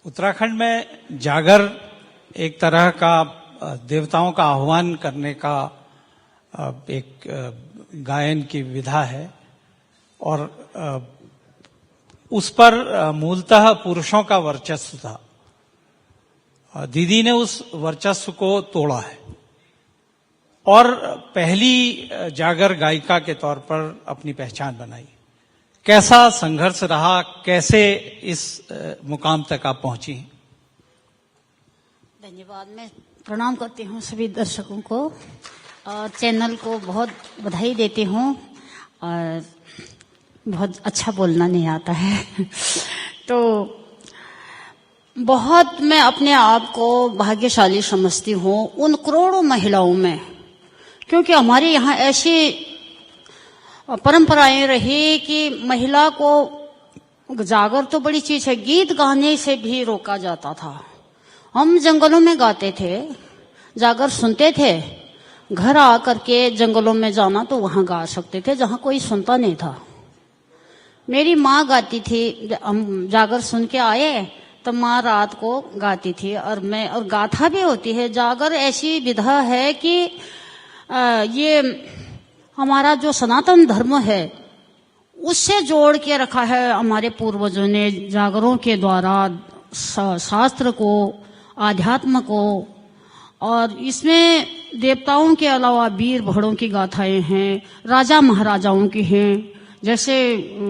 उत्तराखंड में जागर एक तरह का देवताओं का आह्वान करने का एक गायन की विधा है और उस पर मूलतः पुरुषों का वर्चस्व था। दीदी ने उस वर्चस्व को तोड़ा है और पहली जागर गायिका के तौर पर अपनी पहचान बनाई। कैसा संघर्ष रहा, कैसे इस मुकाम तक आप पहुंची? धन्यवाद। मैं प्रणाम करती हूँ सभी दर्शकों को और चैनल को बहुत बधाई देती हूँ। और बहुत अच्छा बोलना नहीं आता है तो बहुत मैं अपने आप को भाग्यशाली समझती हूँ उन करोड़ों महिलाओं में, क्योंकि हमारे यहाँ ऐसी परंपराएं रही कि महिला को जागर तो बड़ी चीज है, गीत गाने से भी रोका जाता था। हम जंगलों में गाते थे, जागर सुनते थे, घर आकर के जंगलों में जाना तो वहां गा सकते थे जहां कोई सुनता नहीं था। मेरी माँ गाती थी, हम जागर सुन के आए तो माँ रात को गाती थी और गाथा भी होती है। जागर ऐसी विधा है कि ये हमारा जो सनातन धर्म है उससे जोड़ के रखा है हमारे पूर्वजों ने, जागरों के द्वारा शास्त्र को, आध्यात्म को। और इसमें देवताओं के अलावा वीर भड़ों की गाथाएं हैं, राजा महाराजाओं की हैं। जैसे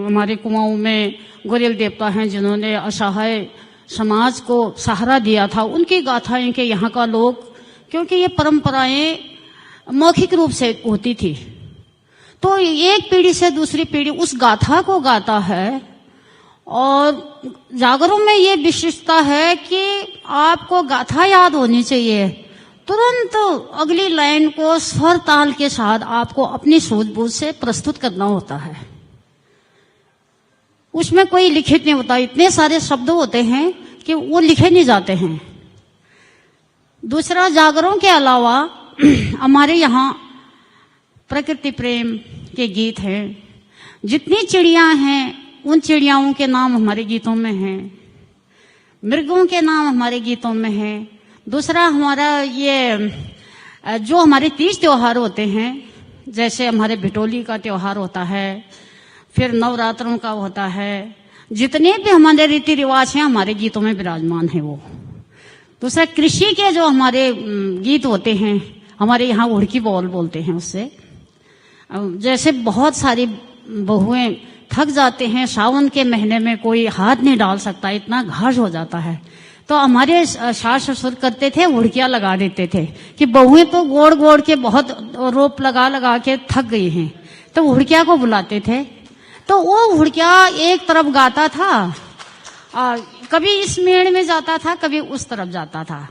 हमारे कुमाऊं में गोरेल देवता हैं जिन्होंने असहाय समाज को सहारा दिया था, उनकी गाथाएं के यहाँ का लोग, क्योंकि ये परंपराएं मौखिक रूप से होती थी तो एक पीढ़ी से दूसरी पीढ़ी उस गाथा को गाता है। और जागरों में ये विशिष्टता है कि आपको गाथा याद होनी चाहिए, तुरंत अगली लाइन को स्वर ताल के साथ आपको अपनी सूझबूझ से प्रस्तुत करना होता है। उसमें कोई लिखित नहीं होता, इतने सारे शब्द होते हैं कि वो लिखे नहीं जाते हैं। दूसरा, जागरों के अलावा हमारे यहाँ प्रकृति प्रेम के गीत हैं। जितनी चिड़ियां हैं उन चिड़ियाओं के नाम हमारे गीतों में हैं, मृगों के नाम हमारे गीतों में हैं। दूसरा, हमारा ये जो हमारे तीज त्योहार होते हैं, जैसे हमारे भिटोली का त्योहार होता है, फिर नवरात्रों का होता है, जितने भी हमारे रीति रिवाज हैं हमारे गीतों में विराजमान है वो। दूसरा, कृषि के जो हमारे गीत होते हैं, हमारे यहाँ उड़की बोल बोलते हैं उससे। जैसे बहुत सारी बहुएं थक जाते हैं, सावन के महीने में कोई हाथ नहीं डाल सकता, इतना घास हो जाता है, तो हमारे सास ससुर करते थे, उड़कियां लगा देते थे कि बहुएं तो गोड़ गोड़ के बहुत रोप लगा लगा के थक गई हैं, तो उड़किया को बुलाते थे। तो वो उड़किया एक तरफ गाता था, कभी इस मेड़ में जाता था, कभी उस तरफ जाता था,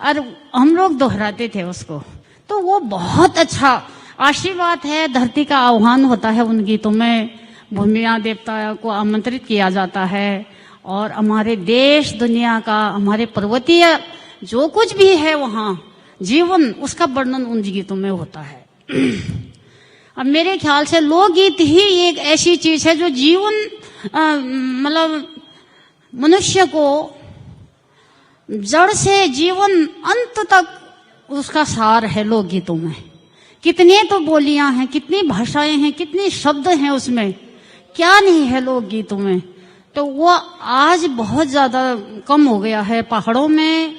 और हम लोग दोहराते थे उसको। तो वो बहुत अच्छा आशीर्वाद है, धरती का आह्वान होता है उन गीतों में। भूमिया देवता को आमंत्रित किया जाता है और हमारे देश दुनिया का, हमारे पर्वतीय जो कुछ भी है वहाँ जीवन, उसका वर्णन उन गीतों में होता है। अब मेरे ख्याल से लोकगीत ही एक ऐसी चीज है जो जीवन मतलब मनुष्य को जड़ से जीवन अंत तक उसका सार है लोकगीतों में। कितने तो बोलियां हैं, कितनी भाषाएं हैं, कितने शब्द हैं उसमें, क्या नहीं है लोकगीतों में। तो वो आज बहुत ज्यादा कम हो गया है, पहाड़ों में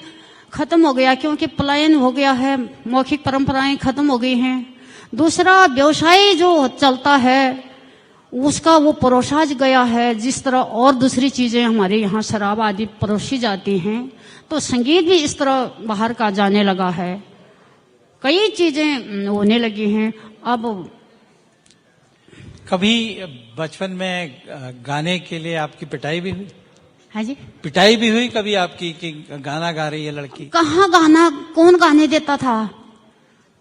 खत्म हो गया क्योंकि पलायन हो गया है, मौखिक परंपराएं खत्म हो गई हैं। दूसरा, व्यवसाय जो चलता है उसका वो परोसा गया है, जिस तरह और दूसरी चीजें हमारे यहाँ शराब आदि परोसी जाती हैं, तो संगीत भी इस तरह बाहर का जाने लगा है, कई चीजें होने लगी हैं। अब कभी बचपन में गाने के लिए आपकी पिटाई भी हुई? है जी, पिटाई भी हुई कभी आपकी कि गाना गा रही है लड़की? कहाँ गाना, कौन गाने देता था?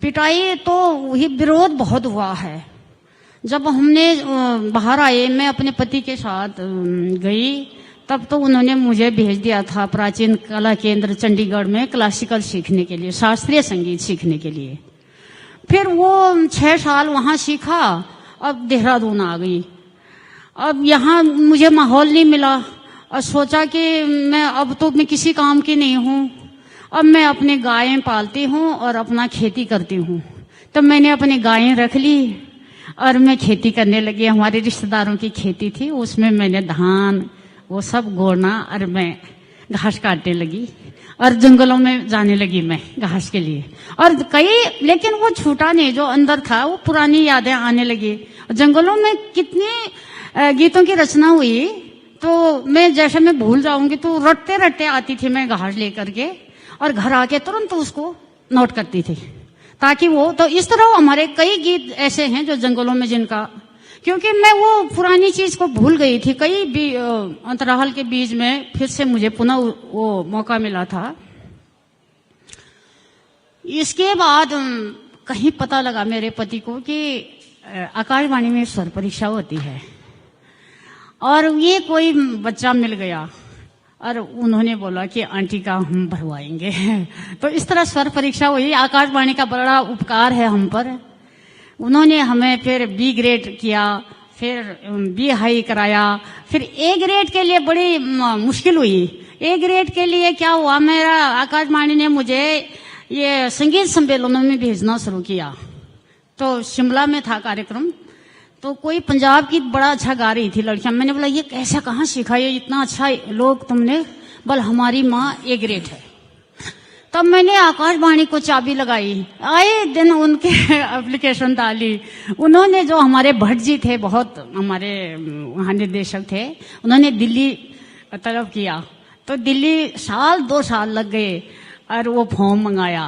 पिटाई तो वही विरोध बहुत हुआ है। जब हमने बाहर आए, मैं अपने पति के साथ गई, तब तो उन्होंने मुझे भेज दिया था प्राचीन कला केंद्र चंडीगढ़ में क्लासिकल सीखने के लिए, शास्त्रीय संगीत सीखने के लिए। फिर वो 6 साल वहां सीखा, अब देहरादून आ गई। अब यहाँ मुझे माहौल नहीं मिला और सोचा कि मैं किसी काम की नहीं हूँ, अब मैं अपनी गायें पालती हूँ और अपना खेती करती हूँ। तो मैंने अपनी गायें रख ली और मैं खेती करने लगी। हमारे रिश्तेदारों की खेती थी, उसमें मैंने धान वो सब गोड़ना और मैं घास काटने लगी और जंगलों में जाने लगी मैं घास के लिए। और लेकिन वो छूटा नहीं, जो अंदर था वो पुरानी यादें आने लगी। जंगलों में कितने गीतों की रचना हुई, तो मैं जैसे मैं भूल जाऊंगी तो रटते रटते आती थी मैं घास लेकर के, और घर आके तुरंत उसको नोट करती थी, ताकि वो तो इस तरह हमारे कई गीत ऐसे हैं जो जंगलों में जिनका, क्योंकि मैं वो पुरानी चीज को भूल गई थी। कई अंतराल के बीच में फिर से मुझे पुनः वो मौका मिला था। इसके बाद कहीं पता लगा मेरे पति को कि आकाशवाणी में स्वर परीक्षा होती है, और ये कोई बच्चा मिल गया और उन्होंने बोला कि आंटी का हम भरवाएंगे। तो इस तरह स्वर परीक्षा हुई। आकाशवाणी का बड़ा उपकार है हम पर। उन्होंने हमें फिर बी ग्रेड किया, फिर बी हाई कराया, फिर ए ग्रेड के लिए बड़ी मुश्किल हुई। ए ग्रेड के लिए क्या हुआ, मेरा आकाशवाणी ने मुझे ये संगीत सम्मेलनों में भेजना शुरू किया। तो शिमला में था कार्यक्रम, तो कोई पंजाब की बड़ा अच्छा गा रही थी लड़कियां। मैंने बोला ये कैसा कहाँ सीखा, ये इतना अच्छा लोग तुमने? बोल हमारी माँ ए ग्रेड है। तब मैंने आकाशवाणी को चाबी लगाई, आए दिन उनके एप्लीकेशन डाली। उन्होंने, जो हमारे भट्ट जी थे, बहुत हमारे वहाँ निर्देशक थे, उन्होंने दिल्ली तलब किया। तो दिल्ली 2 साल लग गए और वो फॉर्म मंगाया।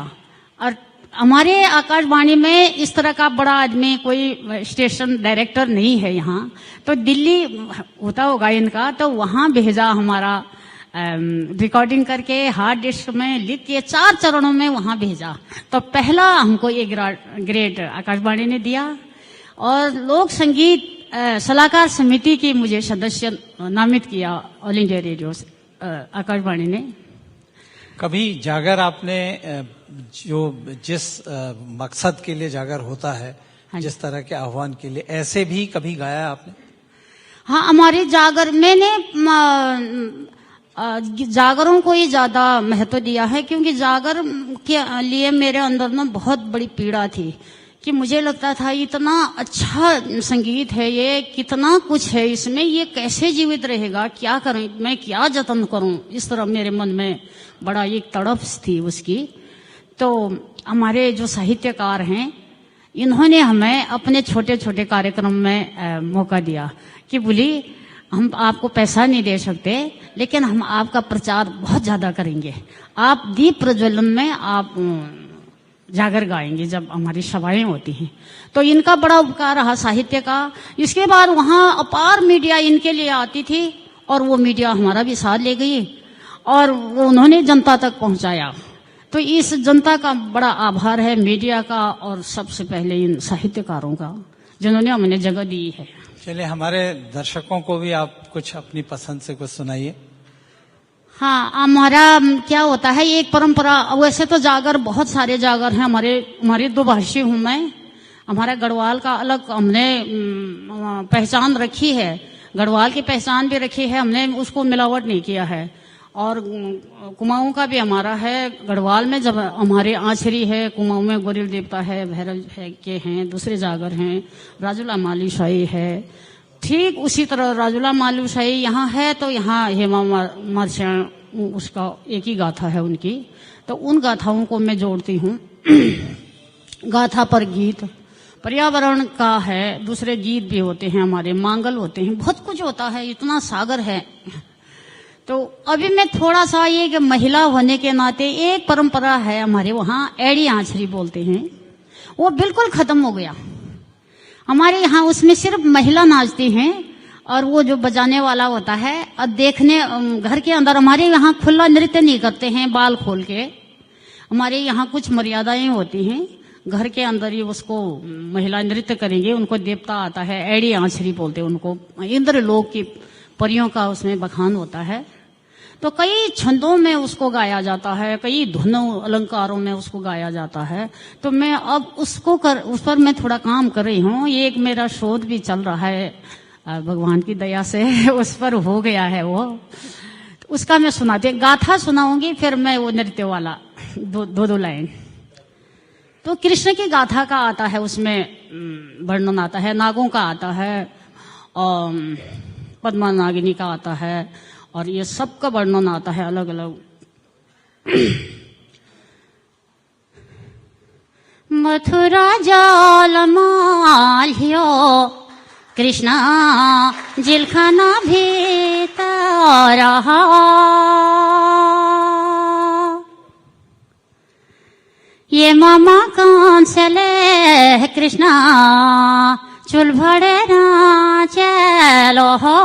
और हमारे आकाशवाणी में इस तरह का बड़ा आदमी कोई स्टेशन डायरेक्टर नहीं है यहाँ, तो दिल्ली होता होगा इनका, तो वहाँ भेजा हमारा रिकॉर्डिंग करके हार्ड डिस्क में लिख के 4 चरणों में वहां भेजा। तो पहला हमको ये ग्रेड आकाशवाणी ने दिया, और लोक संगीत सलाहकार समिति की मुझे सदस्य नामित किया ऑल इंडिया रेडियो आकाशवाणी ने। कभी जागर आपने जिस मकसद के लिए जागर होता है, जिस तरह के आह्वान के लिए, ऐसे भी कभी गाया आपने? हाँ, हमारी जागर, मैंने जागरों को ही ज्यादा महत्व दिया है, क्योंकि जागर के लिए मेरे अंदर में बहुत बड़ी पीड़ा थी कि मुझे लगता था इतना अच्छा संगीत है, ये कितना कुछ है इसमें, ये कैसे जीवित रहेगा, क्या करूं मैं, क्या जतन करूं, इस तरह मेरे मन में बड़ा एक तड़प थी उसकी। तो हमारे जो साहित्यकार हैं, इन्होंने हमें अपने छोटे छोटे कार्यक्रम में मौका दिया कि बोली हम आपको पैसा नहीं दे सकते, लेकिन हम आपका प्रचार बहुत ज्यादा करेंगे, आप दीप प्रज्वलन में आप जागर गाएंगे जब हमारी सभाएं होती हैं। तो इनका बड़ा उपकार रहा साहित्य का। इसके बाद वहां अपार मीडिया इनके लिए आती थी, और वो मीडिया हमारा भी साथ ले गई, और वो उन्होंने जनता तक पहुंचाया। तो इस जनता का बड़ा आभार है मीडिया का, और सबसे पहले इन साहित्यकारों का जिन्होंने हमें जगह दी है। चलिए, हमारे दर्शकों को भी आप कुछ अपनी पसंद से कुछ सुनाइए। हाँ, हमारा क्या होता है, एक परंपरा, वैसे तो जागर बहुत सारे जागर हैं हमारे 2 भाषी हूं मैं। हमारा गढ़वाल का अलग हमने पहचान रखी है, गढ़वाल की पहचान भी रखी है हमने, उसको मिलावट नहीं किया है। और कुमाऊं का भी हमारा है। गढ़वाल में जब हमारे आंचरी है, कुमाऊं में गोरिल देवता है, भैरव है के हैं, दूसरे जागर हैं, राजुला मालूशाही है। ठीक उसी तरह राजुला मालूशाही यहाँ है, तो यहाँ हेमा मार्शण, उसका एक ही गाथा है उनकी, तो उन गाथाओं को मैं जोड़ती हूँ। गाथा पर गीत, पर्यावरण का है, दूसरे गीत भी होते हैं हमारे, मांगल होते हैं, बहुत कुछ होता है, इतना सागर है। तो अभी मैं थोड़ा सा ये कि महिला होने के नाते एक परंपरा है हमारे वहाँ, एड़ी आंचरी बोलते हैं, वो बिल्कुल खत्म हो गया हमारे यहाँ। उसमें सिर्फ महिला नाचती हैं, और वो जो बजाने वाला होता है, और देखने घर के अंदर हमारे यहाँ खुला नृत्य नहीं करते हैं बाल खोल के। हमारे यहाँ कुछ मर्यादाएं होती हैं, घर के अंदर ही उसको महिला नृत्य करेंगे, उनको देवता आता है, एड़ी आंचरी बोलते हैं उनको, इंद्र लोक की परियों का उसमें बखान होता है। तो कई छंदों में उसको गाया जाता है, कई धुनों अलंकारों में उसको गाया जाता है। तो मैं अब उस पर मैं थोड़ा काम कर रही हूँ। ये एक मेरा शोध भी चल रहा है, भगवान की दया से उस पर हो गया है वो। उसका मैं सुनाती, गाथा सुनाऊंगी, फिर मैं वो नृत्य वाला दो लाइन। तो कृष्ण की गाथा का आता है, उसमें वर्णन आता है, नागों का आता है, पद्मा नागिनी का आता है, और ये सब का वर्णन आता है अलग अलग। मथुरा जाल माल्यो कृष्णा जिलखाना भीतर रहा, ये मामा कौन से ले कृष्णा चुल भरे ना चलो हो,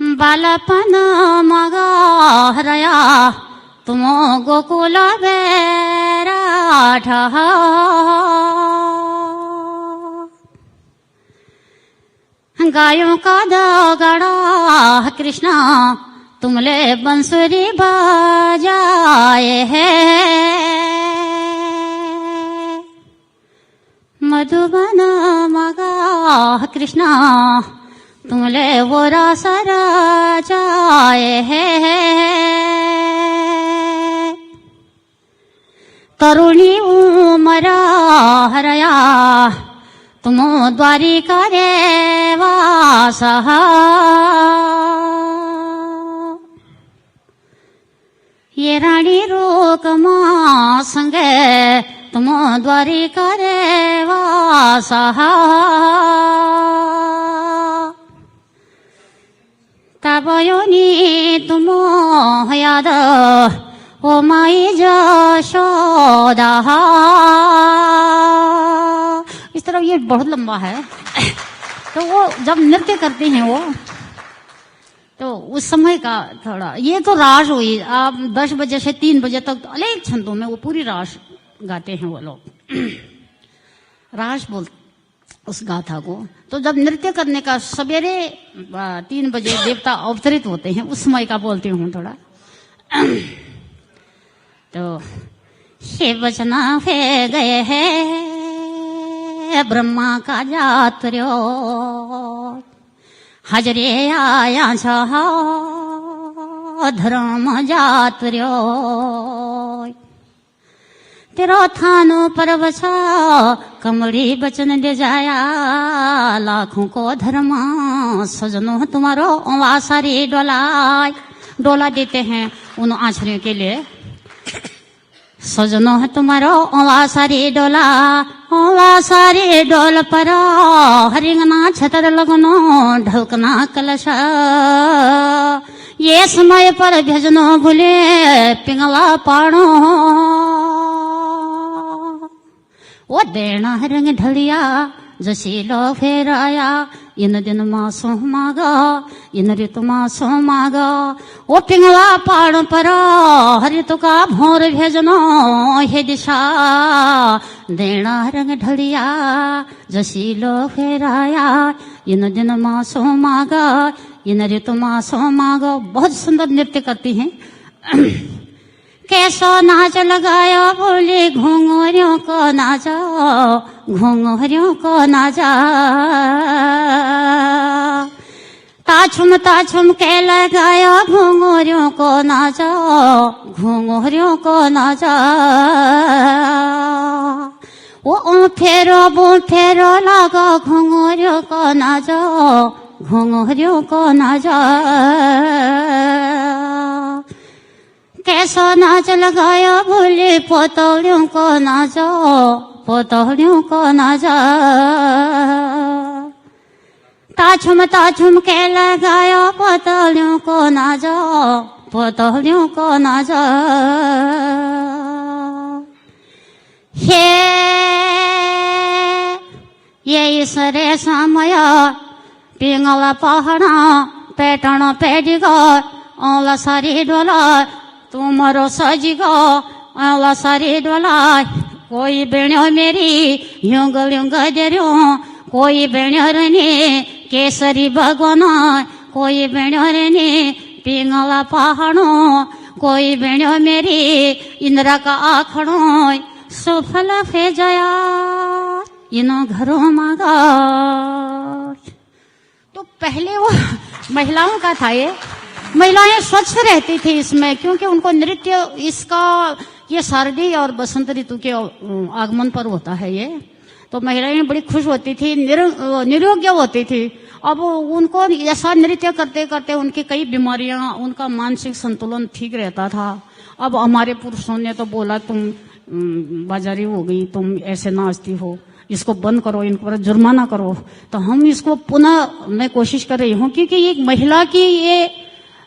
बालपन मगा रया तुम गोकुल बैराठ, गायों का दगड़ा कृष्णा तुमले बंसुरी बजाए है, मधुबन मगा कृष्णा तुमले वो रास जाए है, तरुणी उमरा हरया तुम द्वारिका रे वास, ये रानी रोकमा संगे तुम द्वारिका रे वास, तबयोनी तुम याद ओ माई यशोदा। इस तरह ये बहुत लंबा है। तो वो जब नृत्य करते हैं वो, तो उस समय का थोड़ा, ये तो रास हुई। आप 10 बजे से 3 बजे तक अनेक छंदों में वो पूरी रास गाते हैं वो लोग, रास बोलते उस गाथा को। तो जब नृत्य करने का सवेरे 3 बजे देवता अवतरित होते हैं, उस समय का बोलती हूँ थोड़ा। तो हे बचना है गए है ब्रह्मा का जात्र्यो, हजरे आया छा धर्म जात्र्यो, तेरो थानो पर्व छ कमड़ी बचन दे जाया, लाखों को धर्म सजनो तुम्हारो वासारी डोला देते हैं उन आश्रयों के लिए। सजनो है तुम्हारो वासारी डोल पर हरिंगना छतर लगनो ढलकना कलश, ये समय पर भेजनो भूले पिंगला पाणो, वो देना रंग ढलिया जशीलो फेराया, इन दिन मासो मागा इन ऋतु मासो मागा, वो पिंगला पाड़ पर हरितु का भोर भेजनो हे दिशा, देना रंग ढलिया जशीलो फेराया, इन दिन मासो मागा इन ऋतु मासो मागा। बहुत सुंदर नृत्य करती हैं। कैसो नाच लगायो बोले घुंघरियों को नाचा, घुंघरियों को नाचा, ताछुम के लगायो घुंघरियों को नाचा, घुंघरियों को नाचा, वो फेरो लगा घुंघरियों को नाचा, घुंघरियों को नाचा। कैसा नाच लगाया बोले पोतलियों को नाचो, पोतलियों को नाचा, ताछुम के लगाया पोतलियों को नाचो, पोतलियों को नाचा। हे ये ईश्वरे समय पिंगला पहाड़ा पेटण पेडिगो औला सारी डोला तुमरो सजिगो औला सारी डोला। कोई बेण्यो मेरी यूंग यूंग देर्यो, कोई बेण्यो रने केसरी भगवान, कोई बेण्यो रने पिंगला पहाड़ो, कोई बेण्यो मेरी इंद्र का आखड़ो, सुफल फे जया इनो घरों मागा। तो पहले वो महिलाओं का था, ये महिलाएं स्वच्छ रहती थी इसमें, क्योंकि उनको नृत्य इसका ये शारदीय और बसंत ऋतु के आगमन पर होता है ये, तो महिलाएं बड़ी खुश होती थी, निरोग्य होती थी। अब उनको ऐसा नृत्य करते करते उनकी कई बीमारियां, उनका मानसिक संतुलन ठीक रहता था। अब हमारे पुरुषों ने तो बोला तुम बाजारी हो गई, तुम ऐसे नाचती हो, इसको बंद करो, इन पर जुर्माना करो। तो हम इसको पुनः मैं कोशिश कर रही हूँ, क्योंकि एक महिला की ये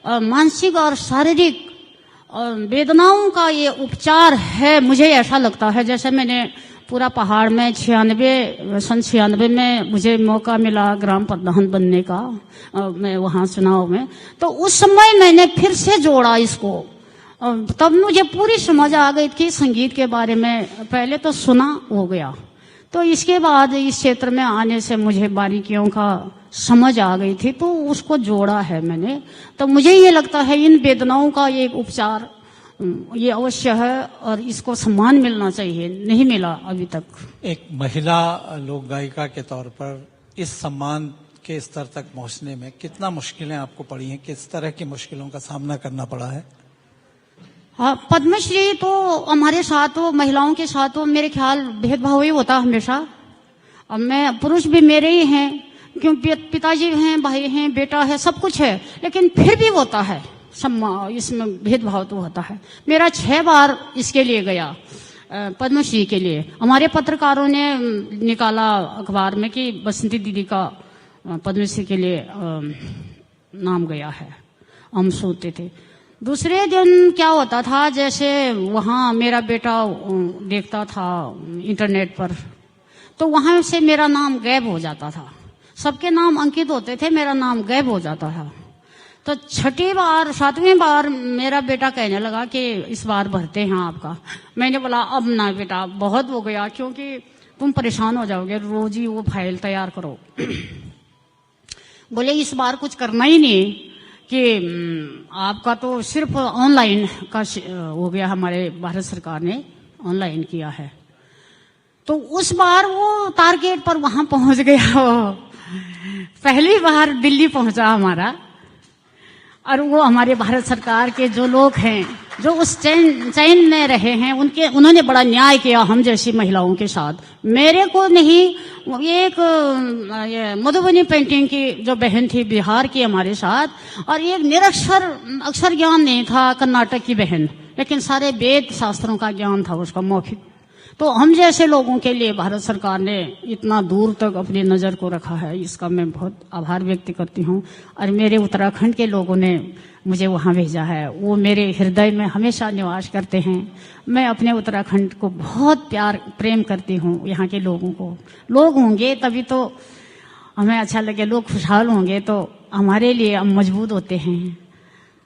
मानसिक और शारीरिक वेदनाओं का ये उपचार है, मुझे ऐसा लगता है। जैसे मैंने पूरा पहाड़ में 96 में मुझे मौका मिला ग्राम प्रधान बनने का, मैं वहाँ चुनाव में, तो उस समय मैंने फिर से जोड़ा इसको। तब मुझे पूरी समझ आ गई थी संगीत के बारे में, पहले तो सुना हो गया, तो इसके बाद इस क्षेत्र में आने से मुझे बारीकियों का समझ आ गई थी, तो उसको जोड़ा है मैंने। तो मुझे ये लगता है इन वेदनाओं का एक उपचार ये अवश्य है और इसको सम्मान मिलना चाहिए, नहीं मिला अभी तक। एक महिला लोक गायिका के तौर पर इस सम्मान के स्तर तक पहुंचने में कितना मुश्किलें आपको पड़ी हैं, किस तरह की मुश्किलों का सामना करना पड़ा है? हाँ, पद्मश्री तो हमारे साथ तो महिलाओं के साथ तो मेरे ख्याल भेदभाव ही होता हमेशा। अब मैं पुरुष भी मेरे ही हैं, क्योंकि पिताजी हैं, भाई हैं, बेटा है, सब कुछ है, लेकिन फिर भी होता है इसमें भेदभाव तो होता है। मेरा 6 बार इसके लिए गया पद्मश्री के लिए। हमारे पत्रकारों ने निकाला अखबार में कि बसंती दीदी का पद्मश्री के लिए नाम गया है, हम सोते थे। दूसरे दिन क्या होता था, जैसे वहाँ मेरा बेटा देखता था इंटरनेट पर, तो वहां से मेरा नाम गायब हो जाता था। सबके नाम अंकित होते थे, मेरा नाम गायब हो जाता था। तो 7वीं बार मेरा बेटा कहने लगा कि इस बार भरते हैं आपका। मैंने बोला अब ना बेटा, बहुत हो गया, क्योंकि तुम परेशान हो जाओगे, रोज ही वो फाइल तैयार करो। बोले इस बार कुछ करना ही नहीं कि आपका तो सिर्फ ऑनलाइन का हो गया, हमारे भारत सरकार ने ऑनलाइन किया है। तो उस बार वो टारगेट पर वहां पहुंच गया। पहली बार दिल्ली पहुंचा हमारा, और वो हमारे भारत सरकार के जो लोग हैं, जो उस चैन में रहे हैं, उन्होंने बड़ा न्याय किया हम जैसी महिलाओं के साथ। मेरे को नहीं, एक मधुबनी पेंटिंग की जो बहन थी बिहार की हमारे साथ, और एक निरक्षर, अक्षर ज्ञान नहीं था, कर्नाटक की बहन, लेकिन सारे वेद शास्त्रों का ज्ञान था उसका मौखिक। तो हम जैसे लोगों के लिए भारत सरकार ने इतना दूर तक अपनी नजर को रखा है, इसका मैं बहुत आभार व्यक्त करती हूँ। और मेरे उत्तराखंड के लोगों ने मुझे वहाँ भेजा है, वो मेरे हृदय में हमेशा निवास करते हैं। मैं अपने उत्तराखंड को बहुत प्यार प्रेम करती हूँ, यहाँ के लोगों को। लोग होंगे तभी तो हमें अच्छा लगे, लोग खुशहाल होंगे तो हमारे लिए हम मजबूत होते हैं।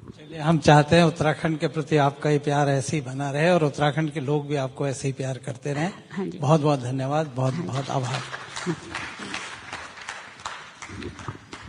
चलिए, हम चाहते हैं उत्तराखंड के प्रति आपका ये प्यार ऐसे ही बना रहे और उत्तराखंड के लोग भी आपको ऐसे ही प्यार करते रहें। हाँ जी। बहुत बहुत धन्यवाद, बहुत बहुत आभार।